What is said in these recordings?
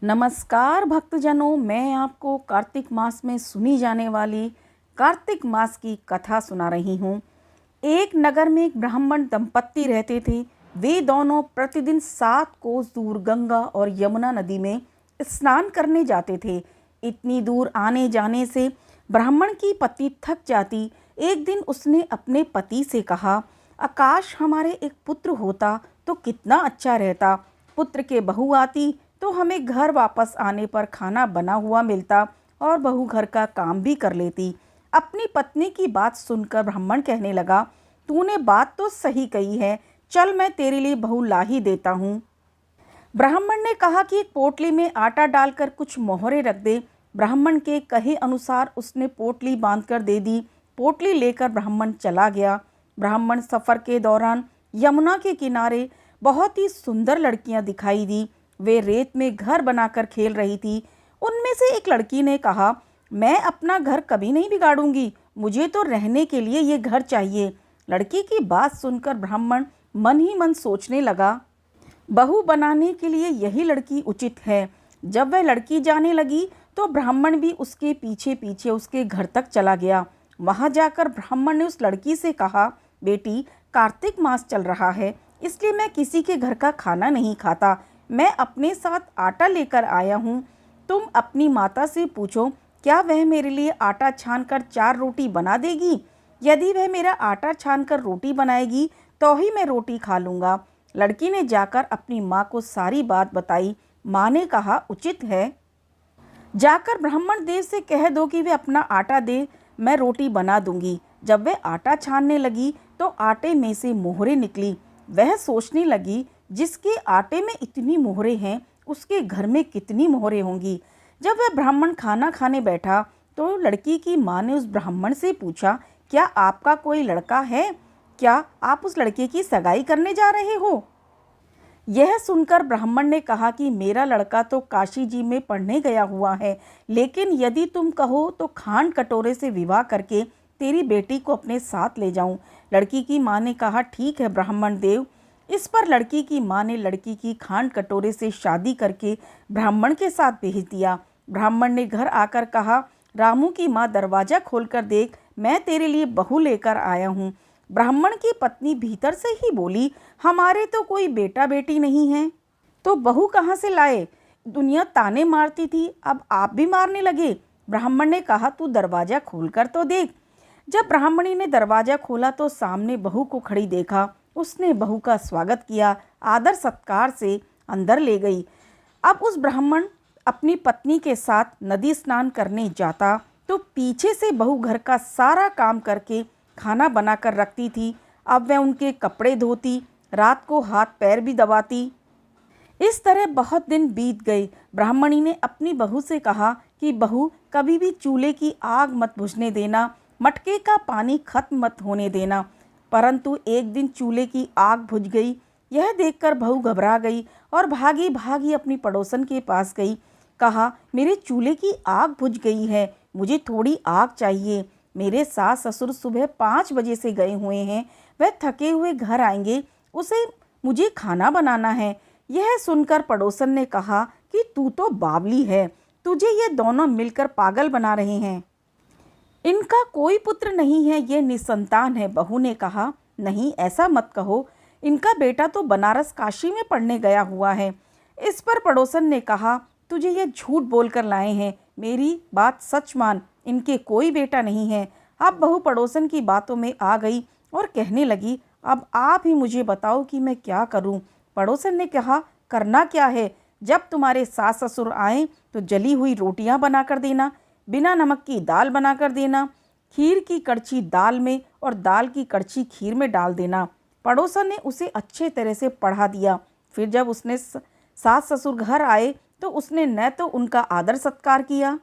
नमस्कार भक्तजनों, मैं आपको कार्तिक मास में सुनी जाने वाली कार्तिक मास की कथा सुना रही हूँ। एक नगर में एक ब्राह्मण दंपत्ति रहते थे। वे दोनों प्रतिदिन 7 कोस दूर गंगा और यमुना नदी में स्नान करने जाते थे। इतनी दूर आने जाने से ब्राह्मण की पत्नी थक जाती। एक दिन उसने अपने पति से कहा, आकाश हमारे एक पुत्र होता तो कितना अच्छा रहता। पुत्र के बहू आती तो हमें घर वापस आने पर खाना बना हुआ मिलता और बहू घर का काम भी कर लेती। अपनी पत्नी की बात सुनकर ब्राह्मण कहने लगा, तूने बात तो सही कही है, चल मैं तेरे लिए बहू ला ही देता हूँ। ब्राह्मण ने कहा कि एक पोटली में आटा डालकर कुछ मोहरे रख दे। ब्राह्मण के कहे अनुसार उसने पोटली बांधकर दे दी। पोटली लेकर ब्राह्मण चला गया। ब्राह्मण सफ़र के दौरान यमुना के किनारे बहुत ही सुंदर लड़कियां दिखाई दी। वे रेत में घर बनाकर खेल रही थी। उनमें से एक लड़की ने कहा, मैं अपना घर कभी नहीं बिगाड़ूंगी, मुझे तो रहने के लिए ये घर चाहिए। लड़की की बात सुनकर ब्राह्मण मन ही मन सोचने लगा, बहू बनाने के लिए यही लड़की उचित है। जब वह लड़की जाने लगी तो ब्राह्मण भी उसके पीछे पीछे उसके घर तक चला गया। वहां जाकर ब्राह्मण ने उस लड़की से कहा, बेटी, कार्तिक मास चल रहा है, इसलिए मैं किसी के घर का खाना नहीं खाता। मैं अपने साथ आटा लेकर आया हूँ। तुम अपनी माता से पूछो, क्या वह मेरे लिए आटा छानकर 4 रोटी बना देगी। यदि वह मेरा आटा छानकर रोटी बनाएगी तो ही मैं रोटी खा लूँगा। लड़की ने जाकर अपनी माँ को सारी बात बताई। माँ ने कहा, उचित है, जाकर ब्राह्मण देव से कह दो कि वे अपना आटा दे, मैं रोटी बना दूंगी। जब वह आटा छानने लगी तो आटे में से मोहरे निकली। वह सोचने लगी, जिसके आटे में इतनी मोहरे हैं उसके घर में कितनी मोहरे होंगी। जब वह ब्राह्मण खाना खाने बैठा तो लड़की की माँ ने उस ब्राह्मण से पूछा, क्या आपका कोई लड़का है? क्या आप उस लड़के की सगाई करने जा रहे हो? यह सुनकर ब्राह्मण ने कहा कि मेरा लड़का तो काशी जी में पढ़ने गया हुआ है, लेकिन यदि तुम कहो तो खांड कटोरे से विवाह करके तेरी बेटी को अपने साथ ले जाऊं। लड़की की माँ ने कहा, ठीक है ब्राह्मण देव। इस पर लड़की की माँ ने लड़की की खांड कटोरे से शादी करके ब्राह्मण के साथ भेज दिया। ब्राह्मण ने घर आकर कहा, रामू की माँ, दरवाज़ा खोलकर देख, मैं तेरे लिए बहू लेकर आया हूँ। ब्राह्मण की पत्नी भीतर से ही बोली, हमारे तो कोई बेटा बेटी नहीं है, तो बहू कहाँ से लाए? दुनिया ताने मारती थी, अब आप भी मारने लगे। ब्राह्मण ने कहा, तू दरवाज़ा खोलकर तो देख। जब ब्राह्मणी ने दरवाज़ा खोला तो सामने बहू को खड़ी देखा। उसने बहू का स्वागत किया, आदर सत्कार से अंदर ले गई। अब उस ब्राह्मण अपनी पत्नी के साथ नदी स्नान करने जाता तो पीछे से बहू घर का सारा काम करके खाना बनाकर रखती थी। अब वह उनके कपड़े धोती, रात को हाथ पैर भी दबाती। इस तरह बहुत दिन बीत गए। ब्राह्मणी ने अपनी बहू से कहा कि बहू, कभी भी चूल्हे की आग मत बुझने देना, मटके का पानी खत्म मत होने देना। परंतु एक दिन चूल्हे की आग बुझ गई। यह देखकर बहू घबरा गई और भागी भागी अपनी पड़ोसन के पास गई। कहा, मेरे चूल्हे की आग बुझ गई है, मुझे थोड़ी आग चाहिए। मेरे सास ससुर सुबह 5 बजे से गए हुए हैं, वह थके हुए घर आएंगे, उसे मुझे खाना बनाना है। यह सुनकर पड़ोसन ने कहा कि तू तो बावली है, तुझे ये दोनों मिलकर पागल बना रहे हैं। इनका कोई पुत्र नहीं है, ये निसंतान है। बहू ने कहा, नहीं, ऐसा मत कहो, इनका बेटा तो बनारस काशी में पढ़ने गया हुआ है। इस पर पड़ोसन ने कहा, तुझे ये झूठ बोलकर लाए हैं, मेरी बात सच मान, इनके कोई बेटा नहीं है। अब बहू पड़ोसन की बातों में आ गई और कहने लगी, अब आप ही मुझे बताओ कि मैं क्या करूं। पड़ोसन ने कहा, करना क्या है, जब तुम्हारे सास ससुर आए तो जली हुई रोटियां बनाकर देना, बिना नमक की दाल बनाकर देना, खीर की कड़छी दाल में और दाल की कड़छी खीर में डाल देना। पड़ोसन ने उसे अच्छे तरह से पढ़ा दिया। फिर जब उसने सास ससुर घर आए तो उसने न तो उनका आदर सत्कार किया,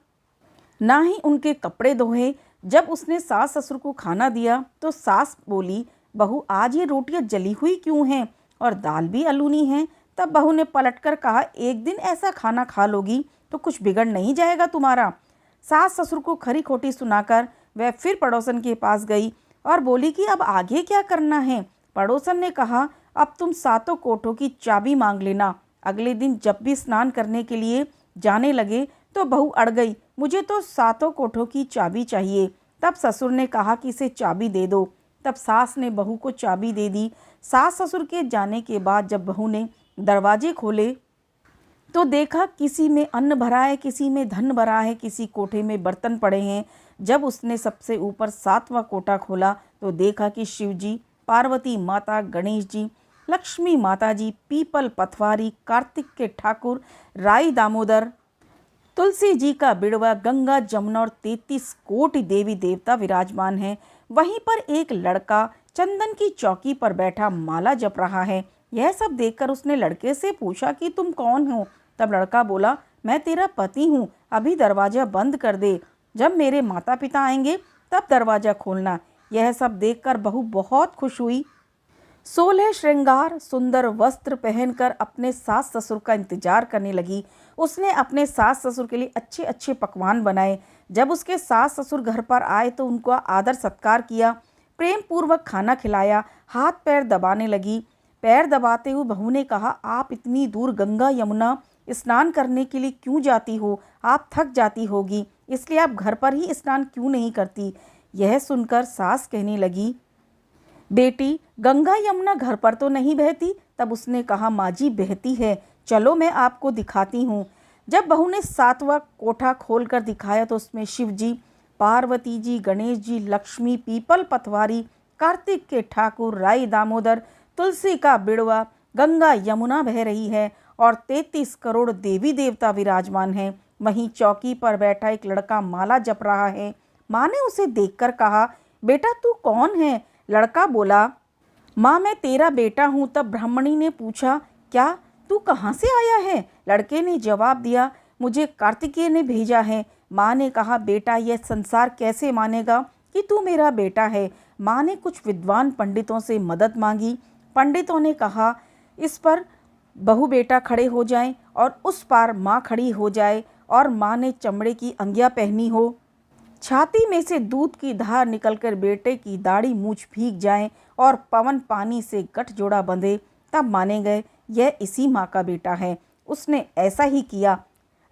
ना ही उनके कपड़े धोए। जब उसने सास ससुर को खाना दिया तो सास बोली, बहू, आज ये रोटियां जली हुई क्यों हैं और दाल भी अलूनी है। तब बहू ने पलटकर कहा, एक दिन ऐसा खाना खा लोगी तो कुछ बिगड़ नहीं जाएगा तुम्हारा। सास ससुर को खरी खोटी सुनाकर वह फिर पड़ोसन के पास गई और बोली कि अब आगे क्या करना है। पड़ोसन ने कहा, अब तुम 7 कोठों की चाबी मांग लेना। अगले दिन जब भी स्नान करने के लिए जाने लगे तो बहू अड़ गई, मुझे तो सातों कोठों की चाबी चाहिए। तब ससुर ने कहा कि इसे चाबी दे दो। तब सास ने बहू को चाबी दे दी। सास ससुर के जाने के बाद जब बहू ने दरवाजे खोले तो देखा किसी में अन्न भरा है, किसी में धन भरा है, किसी कोठे में बर्तन पड़े हैं। जब उसने सबसे ऊपर सातवां कोठा खोला तो देखा कि शिव जी, पार्वती माता, गणेश जी, लक्ष्मी माता जी, पीपल पथवारी, कार्तिक के ठाकुर, राई दामोदर, तुलसी जी का बिड़वा, गंगा जमुना और 33 कोटि देवी देवता विराजमान हैं। वहीं पर एक लड़का चंदन की चौकी पर बैठा माला जप रहा है। यह सब देखकर उसने लड़के से पूछा कि तुम कौन हो। तब लड़का बोला, मैं तेरा पति हूँ, अभी दरवाजा बंद कर दे, जब मेरे माता पिता आएंगे तब दरवाजा खोलना। यह सब देखकर बहू बहुत खुश हुई। 16 श्रृंगार सुंदर वस्त्र पहनकर अपने सास ससुर का इंतजार करने लगी। उसने अपने सास ससुर के लिए अच्छे अच्छे पकवान बनाए। जब उसके सास ससुर घर पर आए तो उनका आदर सत्कार किया, प्रेम पूर्वक खाना खिलाया, हाथ पैर दबाने लगी। पैर दबाते हुए बहू ने कहा, आप इतनी दूर गंगा यमुना स्नान करने के लिए क्यों जाती हो? आप थक जाती होगी, इसलिए आप घर पर ही स्नान क्यों नहीं करती? यह सुनकर सास कहने लगी, बेटी गंगा यमुना घर पर तो नहीं बहती। तब उसने कहा, माँ जी बहती है, चलो मैं आपको दिखाती हूँ। जब बहू ने सातवां कोठा खोलकर दिखाया तो उसमें शिव जी, पार्वती जी, गणेश जी, लक्ष्मी, पीपल पथवारी, कार्तिक के ठाकुर, राई दामोदर, तुलसी का बिड़वा, गंगा यमुना बह रही है और 33 करोड़ देवी देवता विराजमान हैं। वहीं चौकी पर बैठा एक लड़का माला जप रहा है। माँ ने उसे देखकर कहा, बेटा तू कौन है? लड़का बोला, माँ मैं तेरा बेटा हूँ। तब ब्राह्मणी ने पूछा, क्या तू कहाँ से आया है? लड़के ने जवाब दिया, मुझे कार्तिकेय ने भेजा है। माँ ने कहा, बेटा यह संसार कैसे मानेगा कि तू मेरा बेटा है? माँ ने कुछ विद्वान पंडितों से मदद मांगी। पंडितों ने कहा, इस पर बहू बेटा खड़े हो जाएं और उस पार माँ खड़ी हो जाए और माँ ने चमड़े की अंगियाँ पहनी हो, छाती में से दूध की धार निकलकर बेटे की दाढ़ी मूछ भीग जाए और पवन पानी से गठजोड़ा बंधे, तब माने गए यह इसी माँ का बेटा है। उसने ऐसा ही किया।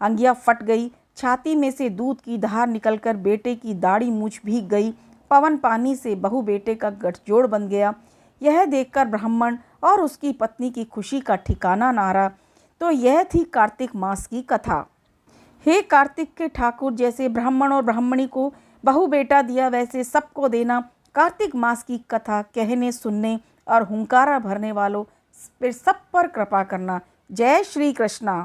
अंगिया फट गई, छाती में से दूध की धार निकलकर बेटे की दाढ़ी मूछ भीग गई, पवन पानी से बहू बेटे का गठजोड़ बन गया। यह देखकर ब्राह्मण और उसकी पत्नी की खुशी का ठिकाना ना रहा। तो यह थी कार्तिक मास की कथा। हे कार्तिक के ठाकुर, जैसे ब्राह्मण और ब्राह्मणी को बहू बेटा दिया वैसे सबको देना। कार्तिक मास की कथा कहने सुनने और हुंकारा भरने वालों फिर सब पर कृपा करना। जय श्री कृष्णा।